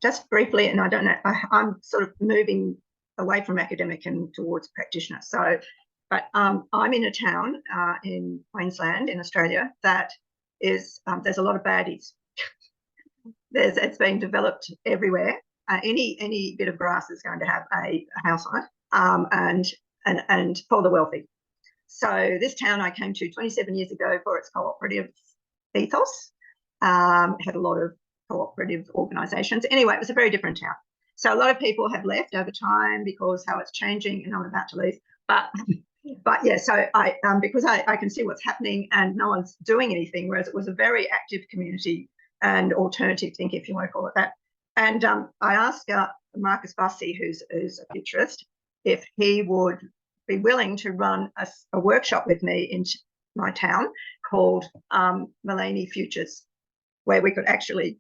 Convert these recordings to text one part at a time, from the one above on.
Just briefly, and I don't know, I'm sort of moving away from academic and towards practitioner. So, but I'm in a town in Queensland, in Australia, that is, there's a lot of baddies. It's being developed everywhere. Any bit of grass is going to have a house on it, and for the wealthy. So this town I came to 27 years ago for its cooperative ethos. Had a lot of cooperative organisations. Anyway, it was a very different town. So a lot of people have left over time because how it's changing, and I'm about to leave. But yeah, so because I can see what's happening and no one's doing anything, whereas it was a very active community and alternative thinking, if you want to call it that. And I asked Marcus Bussey, who's a futurist, if he would be willing to run a workshop with me in my town called Millennium Futures, where we could actually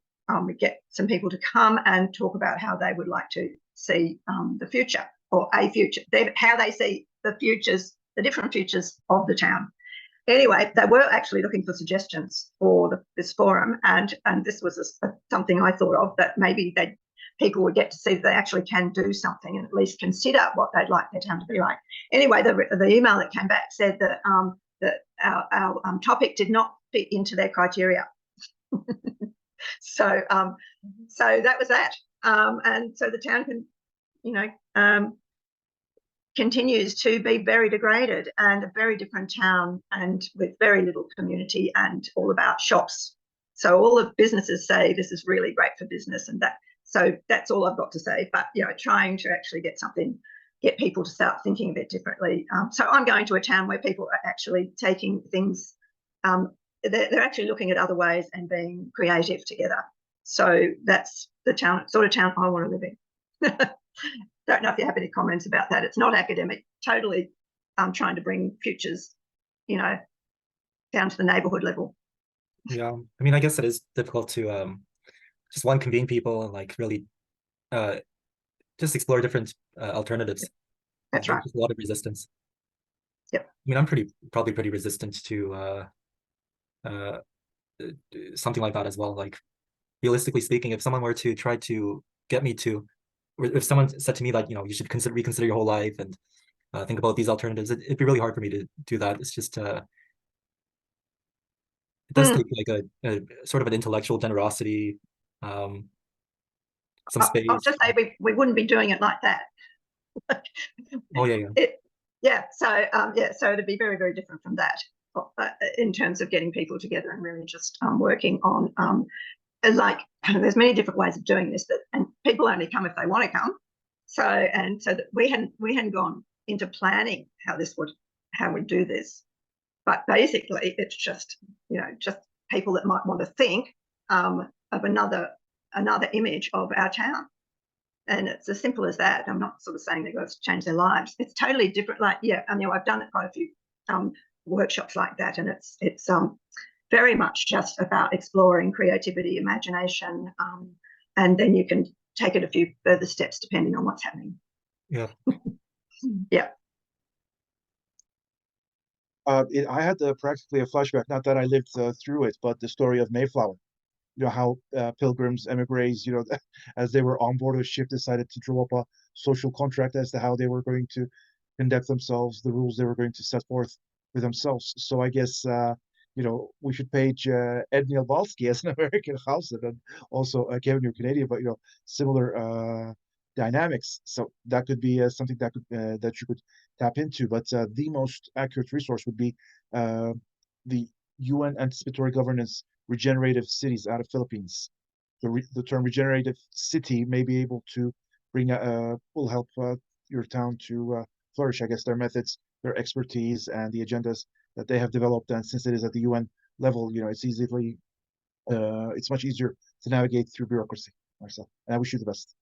get some people to come and talk about how they would like to see the future, or a future, how they see the futures, the different futures of the town. Anyway, they were actually looking for suggestions for this forum, and this was something I thought of, that maybe people would get to see that they actually can do something and at least consider what they'd like their town to be like. Anyway, the email that came back said that our topic did not fit into their criteria. So that was that, and so the town can, continues to be very degraded and a very different town, and with very little community and all about shops. So all the businesses say this is really great for business, and that. So that's all I've got to say. But trying to actually get people to start thinking a bit differently. So I'm going to a town where people are actually taking things. They're actually looking at other ways and being creative together. So that's the sort of town I want to live in. Don't know if you have any comments about that. It's not academic, totally trying to bring futures, down to the neighbourhood level. Yeah, I mean, I guess it is difficult to just one, convene people and like really just explore different alternatives. That's right. There's a lot of resistance. Yep. I mean, I'm probably pretty resistant to something like that as well. Like, realistically speaking, if someone were to try to get me to, or if someone said to me like, you should reconsider your whole life and think about these alternatives, it'd be really hard for me to do that. It's just it does take like a sort of an intellectual generosity, some space. I'll just say we wouldn't be doing it like that. Oh yeah. So it'd be very, very different from that in terms of getting people together and really just working on like there's many different ways of doing this, and people only come if they want to come. So that we hadn't gone into planning how we'd do this, but basically it's just just people that might want to think of another image of our town. And it's as simple as that. I'm not sort of saying they've got to change their lives. It's totally different. Like, I've done quite a few workshops like that, and it's very much just about exploring creativity, imagination, and then you can take it a few further steps depending on what's happening. Yeah. Yeah. I had practically a flashback, not that I lived through it, but the story of Mayflower. How pilgrims, emigres, as they were on board a ship, decided to draw up a social contract as to how they were going to conduct themselves, the rules they were going to set forth for themselves. So I guess, we should page Ed Nielbalski as an American house, and also Kevin, you're Canadian, but, similar dynamics. So that could be something that you could tap into. But the most accurate resource would be the UN Anticipatory Governance Regenerative Cities out of Philippines. The term regenerative city may be able to will help your town to flourish. I guess their methods, their expertise, and the agendas that they have developed, and since it is at the UN level, it's much easier to navigate through bureaucracy, Marcelle. And I wish you the best.